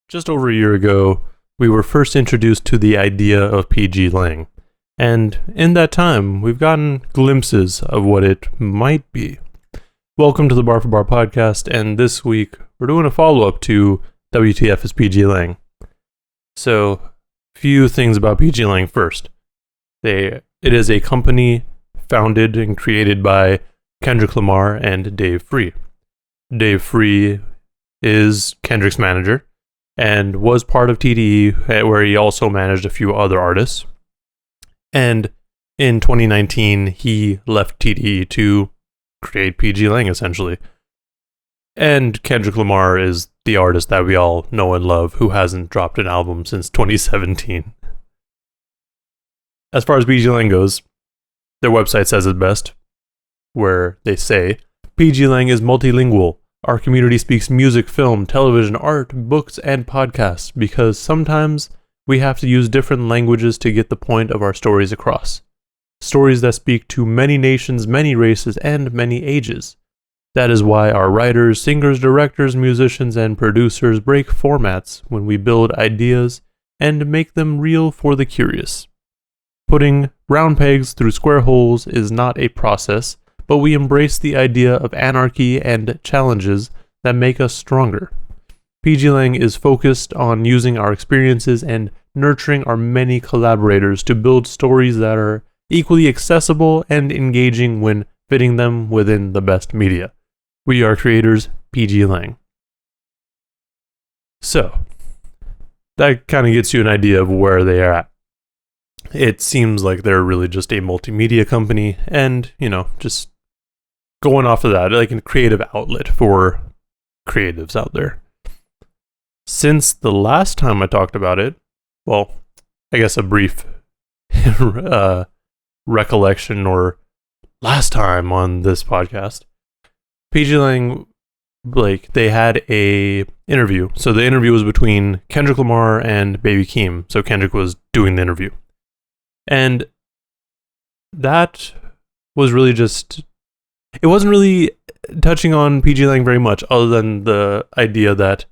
Just over a year ago, we were first introduced to the idea of pgLang, and in that time, we've gotten glimpses of what it might be. Welcome to the Bar for Bar podcast, and this week, we're doing a follow-up to WTF is pgLang. So, few things about pgLang first. It is a company founded and created by Kendrick Lamar and Dave Free. Dave Free is Kendrick's manager and was part of TDE, where he also managed a few other artists. And in 2019, he left TDE to create pgLang, essentially. And Kendrick Lamar is the artist that we all know and love, who hasn't dropped an album since 2017. As far as pgLang goes, their website says it best, where they say, pgLang is multilingual. Our community speaks music, film, television, art, books, and podcasts because sometimes we have to use different languages to get the point of our stories across. Stories that speak to many nations, many races, and many ages. That is why our writers, singers, directors, musicians, and producers break formats when we build ideas and make them real for the curious. Putting round pegs through square holes is not a process, but we embrace the idea of anarchy and challenges that make us stronger. pgLang is focused on using our experiences and nurturing our many collaborators to build stories that are equally accessible and engaging when fitting them within the best media. We are creators, pgLang. So, that kind of gets you an idea of where they are at. It seems like they're really just a multimedia company and, just going off of that, like a creative outlet for creatives out there. Since the last time I talked about it, well, I guess a brief recollection or last time on this podcast, pgLang, they had a interview. So the interview was between Kendrick Lamar and Baby Keem. So Kendrick was doing the interview. And that was really just, it wasn't really touching on pgLang very much, other than the idea that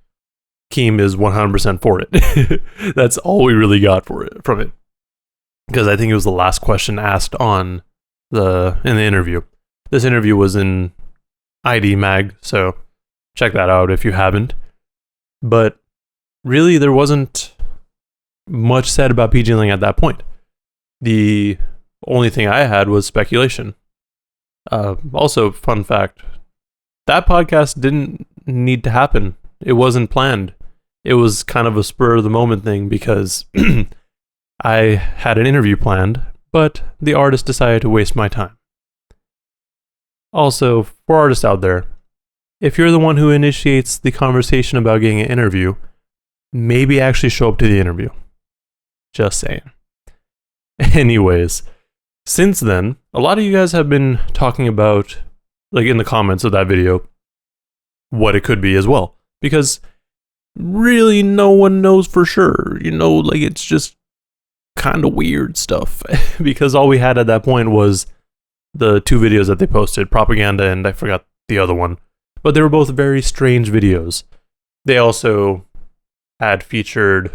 Keem is 100% for it. That's all we really got from it. Because I think it was the last question asked in the interview. This interview was in ID Mag, so check that out if you haven't. But really, there wasn't much said about pgLang at that point. The only thing I had was speculation. Also, fun fact, that podcast didn't need to happen. It wasn't planned. It was kind of a spur of the moment thing because I had an interview planned, but the artist decided to waste my time. Also, for artists out there, if you're the one who initiates the conversation about getting an interview, maybe actually show up to the interview. Just saying. Anyways, since then, a lot of you guys have been talking about, in the comments of that video, what it could be as well. Because really no one knows for sure. It's just kind of weird stuff. Because all we had at that point was the two videos that they posted, Propaganda and I forgot the other one. But they were both very strange videos. They also had featured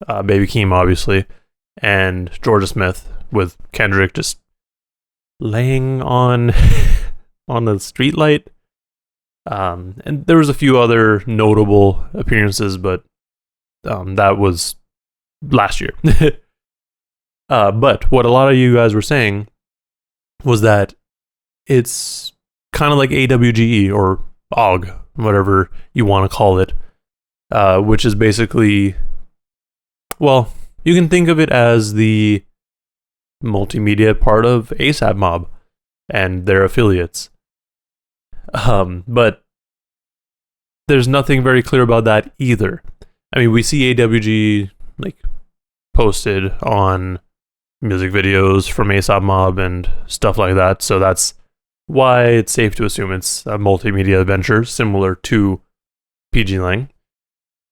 Baby Keem, obviously, and Georgia Smith, with Kendrick just laying on the streetlight. And there was a few other notable appearances, but that was last year. But what a lot of you guys were saying was that it's kind of like AWGE or AWGE, whatever you want to call it, which is basically, well, you can think of it as the multimedia part of ASAP Mob and their affiliates. But there's nothing very clear about that either. I mean, we see AWGE posted on music videos from ASAP Mob and stuff like that, so that's why it's safe to assume it's a multimedia venture similar to pgLang.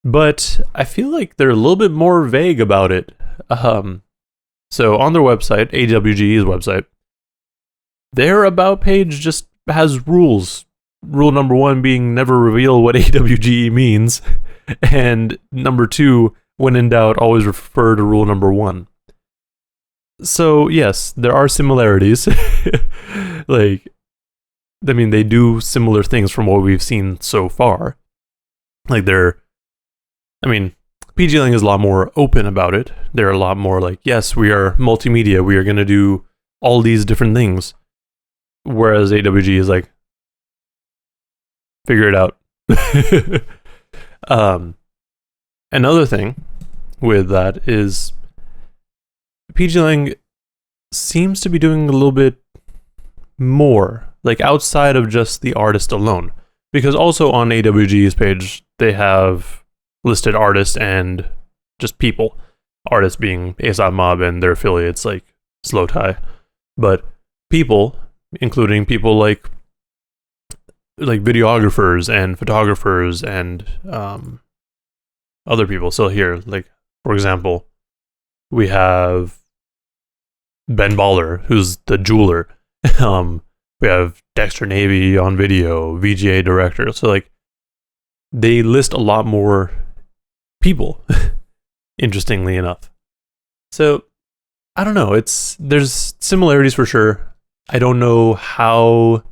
But I feel like they're a little bit more vague about it. So on their website, AWGE's website, their About page just has rules. Rule number 1 being never reveal what AWGE means. And number 2, when in doubt, always refer to rule number 1. So yes, there are similarities. Like, I mean, they do similar things from what we've seen so far. Like pgLang is a lot more open about it. They're a lot more like, yes, we are multimedia. We are going to do all these different things. Whereas AWGE is like, figure it out. Another thing with that is pgLang seems to be doing a little bit more, like outside of just the artist alone. Because also on AWGE's page, they have listed artists and just people. Artists being ASAP Mob and their affiliates like Slow Tie. But people, including people like videographers and photographers and other people. So here, like, for example, we have Ben Baller, who's the jeweler. We have Dexter Navy on video, VGA director. So like, they list a lot more people, interestingly enough. So I don't know. There's similarities for sure. I don't know how,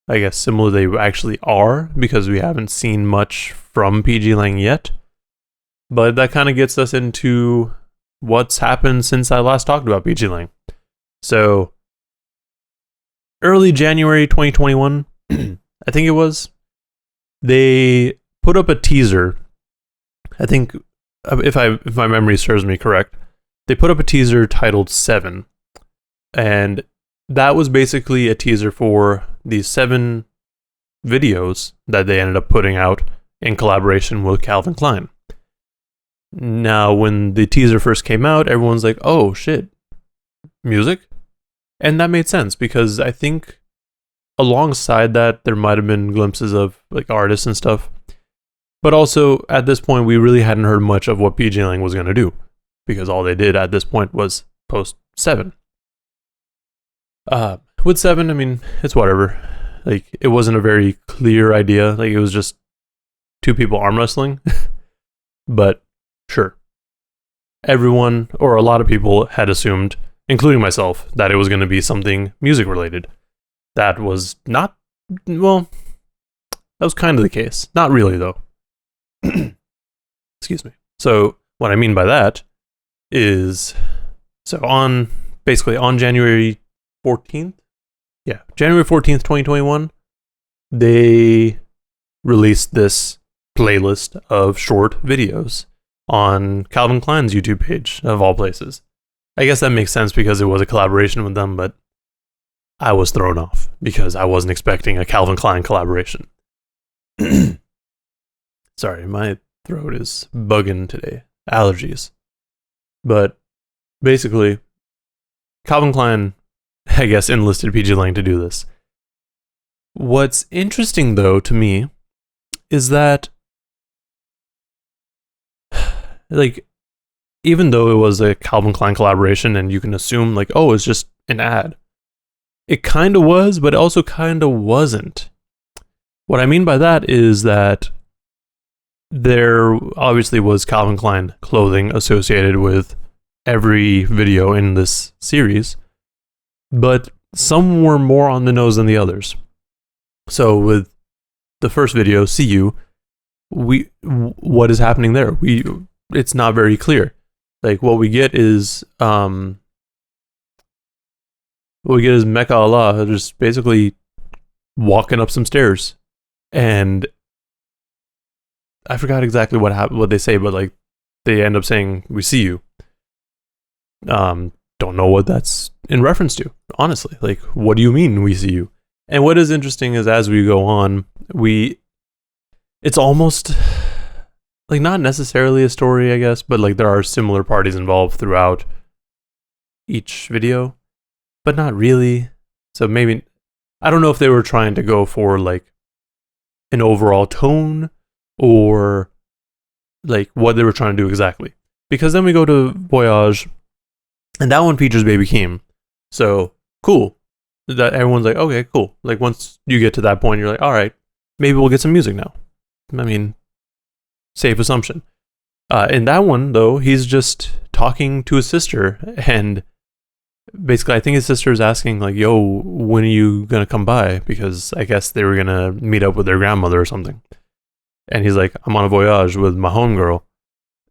I guess, similar they actually are because we haven't seen much from pgLang yet. But that kind of gets us into what's happened since I last talked about pgLang. So early January 2021, I think it was, they put up a teaser. I think, if my memory serves me correct, they put up a teaser titled 7. And that was basically a teaser for these 7 videos that they ended up putting out in collaboration with Calvin Klein. Now, when the teaser first came out, everyone's like, oh shit, music? And that made sense because I think alongside that, there might have been glimpses of like artists and stuff. But also, at this point, we really hadn't heard much of what pgLang was going to do because all they did at this point was post 7. With 7, I mean, it's whatever. Like, it wasn't a very clear idea. Like, it was just 2 people arm wrestling. But sure. Everyone, or a lot of people, had assumed, including myself, that it was going to be something music related. That was not, well, that was kind of the case. Not really, though. Excuse me. So, what I mean by that is, so on January 14th, January 14th, 2021, they released this playlist of short videos on Calvin Klein's YouTube page, of all places. I guess that makes sense because it was a collaboration with them, but I was thrown off because I wasn't expecting a Calvin Klein collaboration. Sorry, my throat is bugging today. Allergies. But basically, Calvin Klein, I guess, enlisted pgLang to do this. What's interesting, though, to me, is that, like, even though it was a Calvin Klein collaboration and you can assume, like, oh, it's just an ad, it kind of was, but it also kind of wasn't. What I mean by that is that there obviously was Calvin Klein clothing associated with every video in this series, but some were more on the nose than the others. So with the first video, See You, what is happening there? It's not very clear. Like, what we get is Mecca Allah just basically walking up some stairs, and I forgot exactly what they say, but like they end up saying, "We see you." Don't know what that's in reference to, honestly. Like, what do you mean, "We see you"? And what is interesting is as we go on, it's almost like not necessarily a story, I guess, but like there are similar parties involved throughout each video, but not really. So maybe, I don't know if they were trying to go for like an overall tone or like what they were trying to do exactly. Because then we go to Voyage, and that one features Baby Keem. So cool. That everyone's like, okay, cool. Like once you get to that point, you're like, all right, maybe we'll get some music now. I mean, safe assumption. In that one, though, he's just talking to his sister, and basically, I think his sister is asking, like, yo, when are you going to come by? Because I guess they were going to meet up with their grandmother or something. And he's like, I'm on a voyage with my homegirl.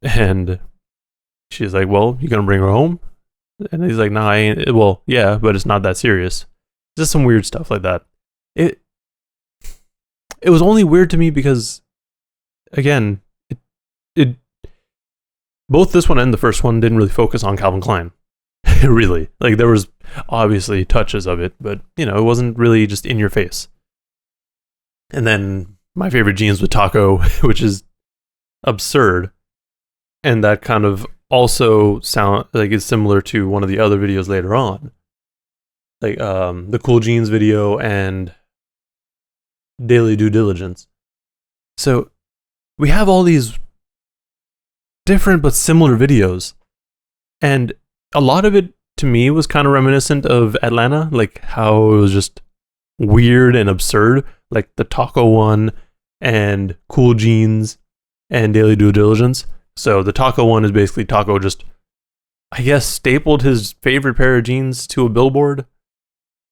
And she's like, well, you going to bring her home? And he's like, no, I ain't. Well, yeah, but it's not that serious. Just some weird stuff like that. It was only weird to me because, again, it both this one and the first one didn't really focus on Calvin Klein. Really. Like, there was obviously touches of it, but, you know, it wasn't really just in your face. And then my favorite jeans with Taco, which is absurd. And that kind of also sound like it's similar to one of the other videos later on. Like, the Cool Jeans video and Daily Due Diligence. So, we have all these different but similar videos. And a lot of it, to me, was kind of reminiscent of Atlanta, like how it was just weird and absurd, like the Taco one and Cool Jeans and Daily Due Diligence. So the Taco one is basically Taco just, I guess, stapled his favorite pair of jeans to a billboard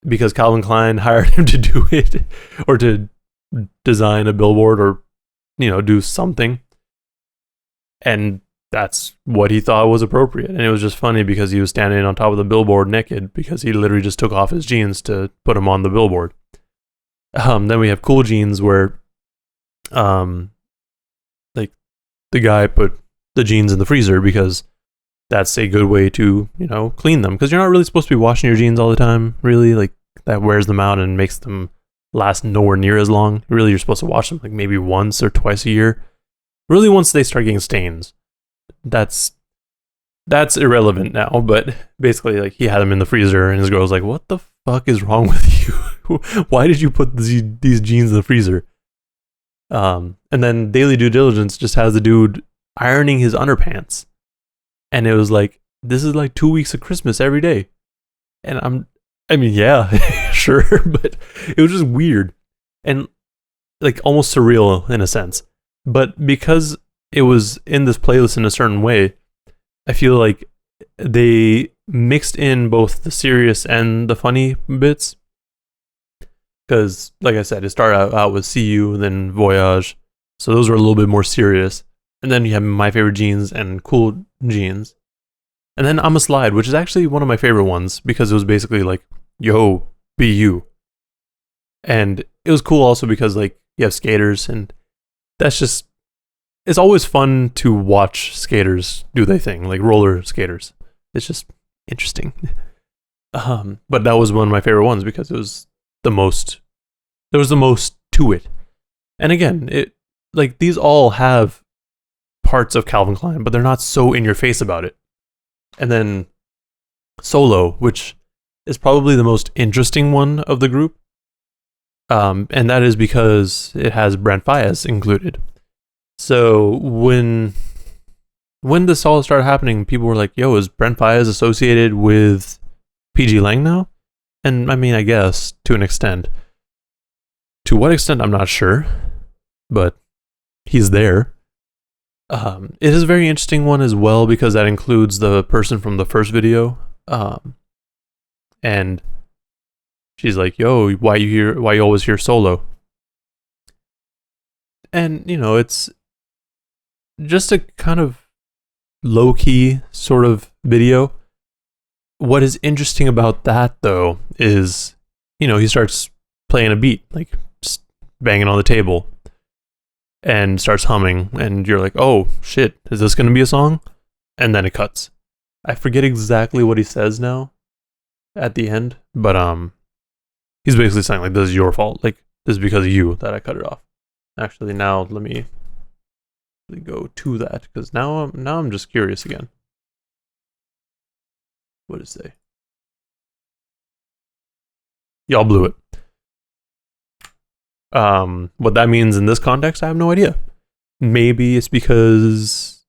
because Calvin Klein hired him to do it, or to design a billboard, or, you know, do something. And that's what he thought was appropriate. And it was just funny because he was standing on top of the billboard naked because he literally just took off his jeans to put them on the billboard. Then we have Cool Jeans where, like, the guy put the jeans in the freezer because that's a good way to, you know, clean them. Because you're not really supposed to be washing your jeans all the time, really. Like, that wears them out and makes them last nowhere near as long. Really, you're supposed to wash them like maybe once or twice a year. Really, once they start getting stains. That's irrelevant now, but basically, like, he had them in the freezer, and his girl was like, what the fuck is wrong with you? Why did you put these jeans in the freezer? And then Daily Due Diligence just has the dude ironing his underpants. And it was like, this is like 2 weeks of Christmas every day. And I mean, yeah, sure, but it was just weird. And, like, almost surreal in a sense. But because it was in this playlist in a certain way, I feel like they mixed in both the serious and the funny bits. Because, like I said, it started out with See You, then Voyage. So those were a little bit more serious. And then you have My Favorite Jeans and Cool Jeans. And then I'm a Slide, which is actually one of my favorite ones because it was basically like, yo, be you. And it was cool also because, like, you have skaters, and that's just, it's always fun to watch skaters do their thing, like roller skaters. It's just interesting. But that was one of my favorite ones because there was the most to it. And again, it, like, these all have parts of Calvin Klein, but they're not so in your face about it. And then Solo, which is probably the most interesting one of the group. And that is because it has Brent Faiyaz included. So when this all started happening, people were like, yo, is Brent Faiyaz associated with pgLang now? And I mean, I guess, to an extent. To what extent, I'm not sure. But he's there. It is a very interesting one as well because that includes the person from the first video. And she's like, yo, why you always hear Solo? And, you know, it's just a kind of low-key sort of video. What is interesting about that, though, is, you know, he starts playing a beat, like just banging on the table, and starts humming, and you're like, oh, shit, is this going to be a song? And then it cuts. I forget exactly what he says now at the end, but he's basically saying, like, this is your fault. Like, this is because of you that I cut it off. Actually, now let me go to that, because now I'm just curious again. What does it say? Y'all blew it. What that means in this context, I have no idea. Maybe it's because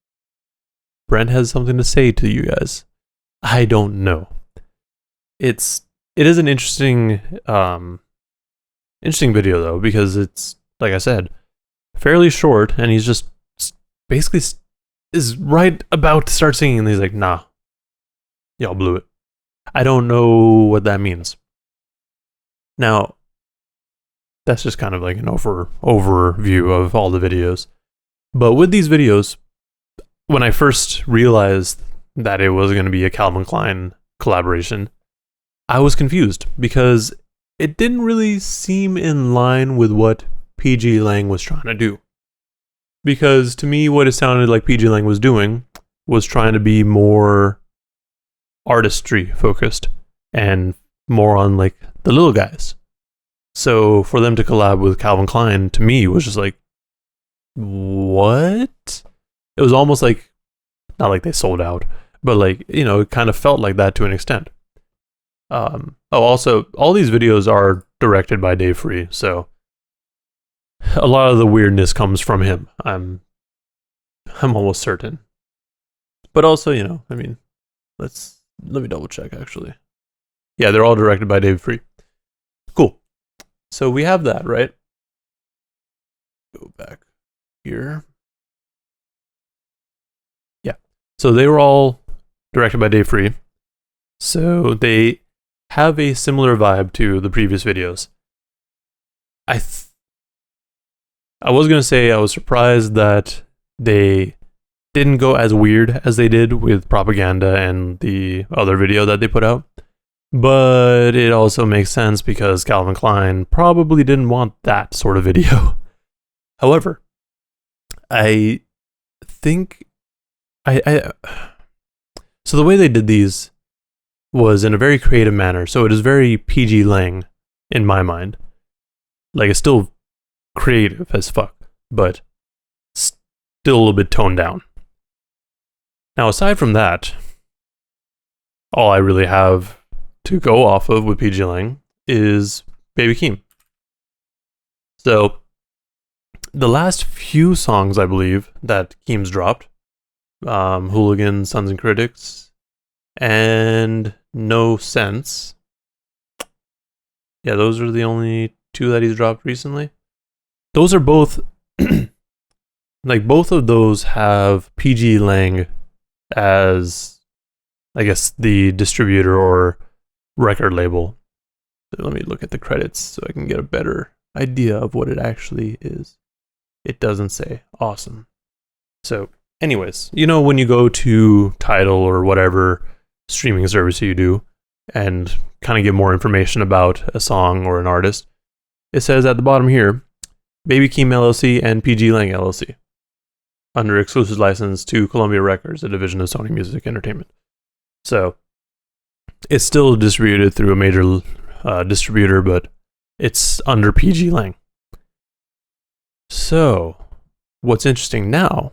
Brent has something to say to you guys. I don't know. It is an interesting video though, because it's, like I said, fairly short, and he's just basically is right about to start singing, and he's like, nah, y'all blew it. I don't know what that means. Now, that's just kind of like an overview of all the videos. But with these videos, when I first realized that it was going to be a Calvin Klein collaboration, I was confused because it didn't really seem in line with what pgLang was trying to do. Because to me, what it sounded like pgLang was doing was trying to be more artistry focused and more on like the little guys. So for them to collab with Calvin Klein, to me, was just like, what? It was almost like, not like they sold out, but like, you know, it kind of felt like that to an extent. Also, all these videos are directed by Dave Free, so a lot of the weirdness comes from him. I'm almost certain. But also, you know, I mean, let me double check actually. Yeah, they're all directed by Dave Free. Cool. So we have that, right? Go back here. Yeah. So they were all directed by Dave Free. So they have a similar vibe to the previous videos. I was going to say I was surprised that they didn't go as weird as they did with Propaganda and the other video that they put out. But it also makes sense because Calvin Klein probably didn't want that sort of video. However, I think so the way they did these was in a very creative manner. So it is very pgLang in my mind. Like, it's still creative as fuck, but still a little bit toned down. Now, aside from that, all I really have to go off of with pgLang is Baby Keem. So the last few songs, I believe, that Keem's dropped, Hooligans, Sons and Critics, and No Sense. Yeah, those are the only two that he's dropped recently. Those are both, like, both of those have pgLang as, I guess, the distributor or record label. So let me look at the credits so I can get a better idea of what it actually is. It doesn't say. Awesome. So, anyways, you know, when you go to Tidal or whatever streaming service you do and kind of get more information about a song or an artist, it says at the bottom here, Baby Keem LLC and pgLang LLC, under exclusive license to Columbia Records, a division of Sony Music Entertainment. So it's still distributed through a major distributor, but it's under pgLang. So what's interesting now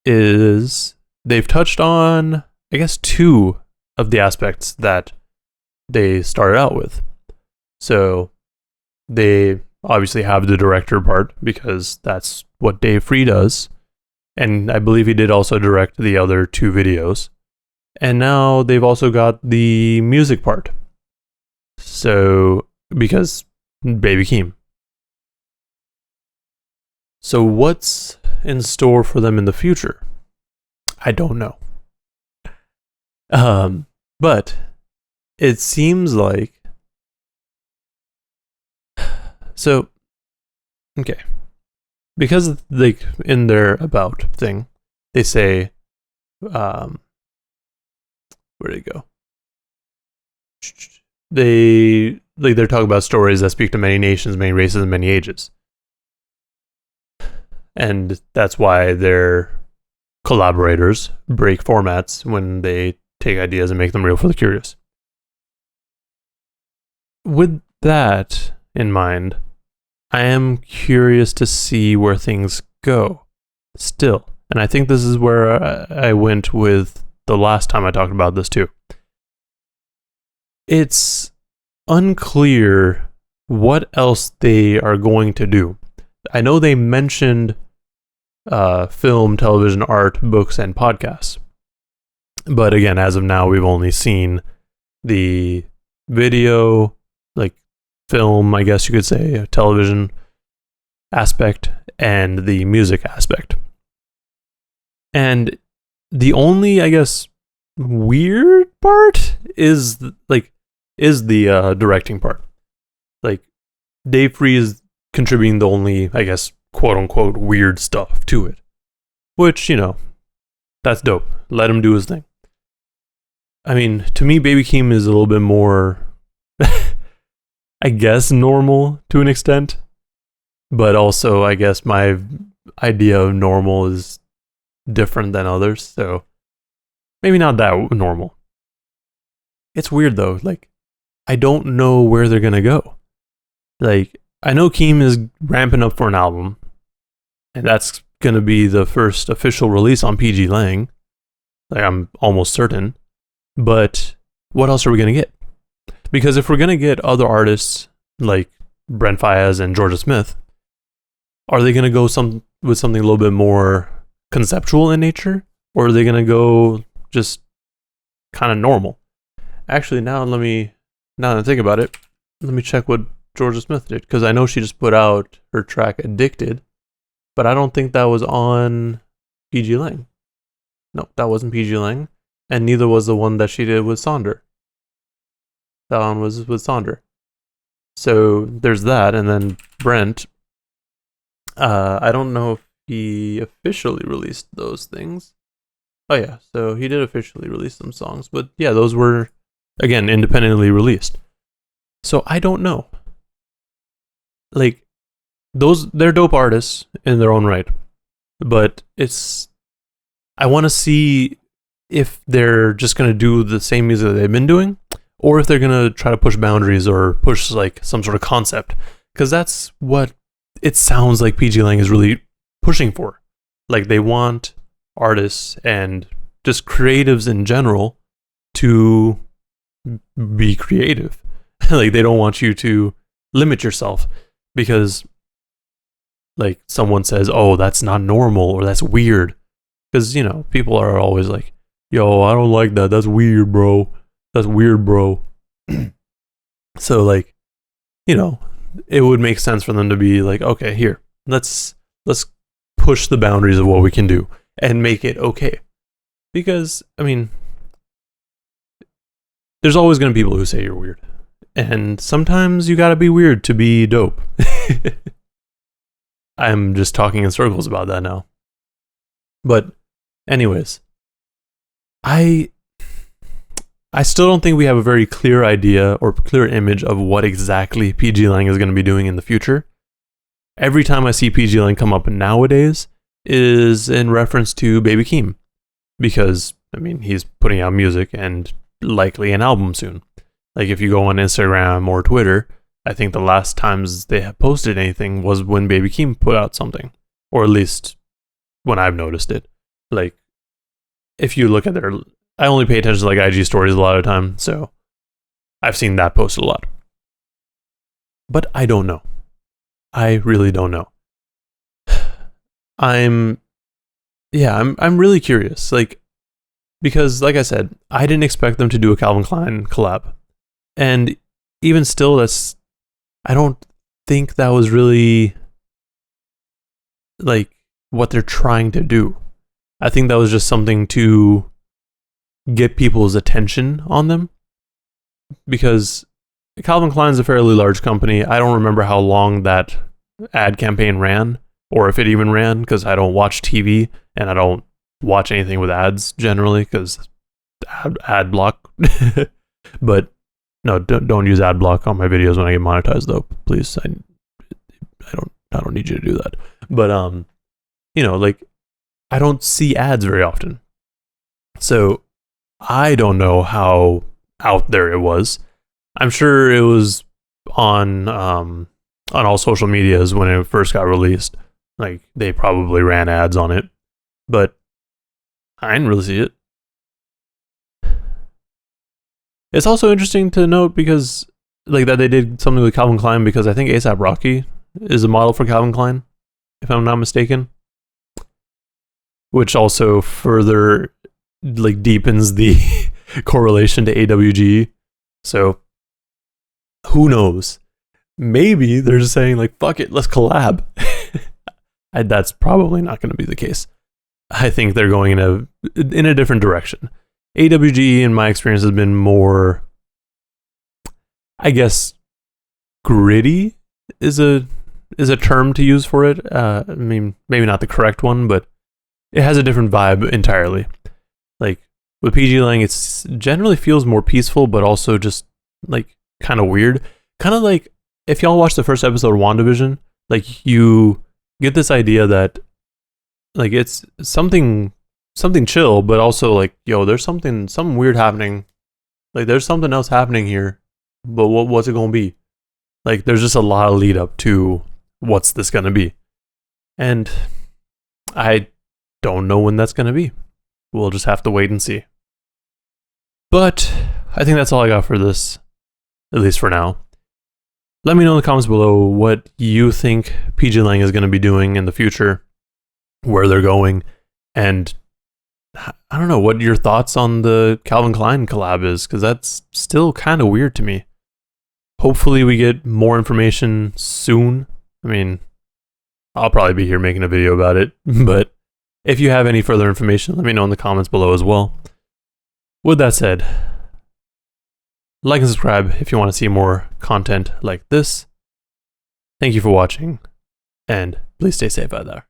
is they've touched on, I guess, two of the aspects that they started out with. So they obviously have the director part because that's what Dave Free does. And I believe he did also direct the other two videos. And now they've also got the music part. So, because Baby Keem. So what's in store for them in the future? I don't know. But it seems like, so, okay. Because like in their about thing, they say, where'd it go? They're talking about stories that speak to many nations, many races, and many ages. And that's why their collaborators break formats when they take ideas and make them real for the curious. With that in mind, I am curious to see where things go still. And I think this is where I went with the last time I talked about this too. It's unclear what else they are going to do. I know they mentioned film, television, art, books, and podcasts. But again, as of now, we've only seen the video, like film, I guess you could say, television aspect, and the music aspect. And the only, I guess, weird part is the directing part. Like, Dave Free is contributing the only, I guess, quote unquote weird stuff to it, which, you know, that's dope. Let him do his thing. I mean, to me, Baby Keem is a little bit more, I guess, normal to an extent, but also, I guess, my idea of normal is different than others, so maybe not that normal. It's weird though, like, I don't know where they're gonna go. Like, I know Keem is ramping up for an album, and that's gonna be the first official release on pgLang. Like, I'm almost certain. But what else are we gonna get? Because if we're gonna get other artists like Brent Faiyaz and Georgia Smith, are they gonna go with something a little bit more conceptual in nature, or are they gonna go just kind of normal? Actually, now that I think about it, let me check what Georgia Smith did, because I know she just put out her track "Addicted," but I don't think that was on pgLang. No, that wasn't pgLang, and neither was the one that she did with Sonder. That one was with Sonder. So there's that, and then Brent. I don't know if he officially released those things. Oh yeah, so he did officially release some songs, but yeah, those were, again, independently released. So I don't know. Like, they're dope artists in their own right, but I want to see if they're just going to do the same music that they've been doing, or if they're going to try to push boundaries or push like some sort of concept, because that's what it sounds like pgLang is really pushing for. Like, they want artists and just creatives in general to be creative. Like, they don't want you to limit yourself because, like, someone says, oh, that's not normal or that's weird. Because, you know, people are always like, yo, I don't like that. That's weird, bro. That's weird, bro. So, like, you know, it would make sense for them to be like, okay, here, let's push the boundaries of what we can do and make it okay. Because, I mean, there's always going to be people who say you're weird. And sometimes you gotta be weird to be dope. I'm just talking in circles about that now. But anyways, I still don't think we have a very clear idea or clear image of what exactly pgLang is going to be doing in the future. Every time I see pgLang come up nowadays is in reference to Baby Keem. Because, I mean, he's putting out music and likely an album soon. Like, if you go on Instagram or Twitter, I think the last times they have posted anything was when Baby Keem put out something. Or at least when I've noticed it. Like, if you look at I only pay attention to like IG stories a lot of the time, so I've seen that posted a lot. But I don't know. I really don't know. I'm really curious. Like, because like I said, I didn't expect them to do a Calvin Klein collab. And even still, I don't think that was really like what they're trying to do. I think that was just something to get people's attention on them, because Calvin Klein's a fairly large company. I don't remember how long that ad campaign ran, or if it even ran, because I don't watch TV and I don't watch anything with ads generally, because ad block. But no, don't use ad block on my videos when I get monetized, though. Please, I don't need you to do that. But you know, like, I don't see ads very often, so I don't know how out there it was. I'm sure it was on all social medias when it first got released. Like, they probably ran ads on it, but I didn't really see it. It's also interesting to note because, like, that they did something with Calvin Klein, because I think A$AP Rocky is a model for Calvin Klein, if I'm not mistaken. Which also further, like, deepens the correlation to AWGE. So, who knows? Maybe they're just saying, like, fuck it, let's collab. That's probably not going to be the case. I think they're going in a different direction. AWGE, in my experience, has been more, I guess, gritty is a term to use for it. I mean, maybe not the correct one, but it has a different vibe entirely. Like with pgLang, it's generally feels more peaceful, but also just like kind of weird. Kind of like if y'all watch the first episode of WandaVision, like you get this idea that like it's something chill, but also like, yo, there's something weird happening. Like there's something else happening here, but what's it gonna be? Like there's just a lot of lead up to what's this gonna be, and I don't know when that's gonna be. We'll just have to wait and see. But I think that's all I got for this, at least for now. Let me know in the comments below what you think pgLang is going to be doing in the future, where they're going, and I don't know what your thoughts on the Calvin Klein collab is, because that's still kind of weird to me. Hopefully we get more information soon. I mean, I'll probably be here making a video about it, but if you have any further information, let me know in the comments below as well. With that said, like and subscribe if you want to see more content like this. Thank you for watching, and please stay safe out there.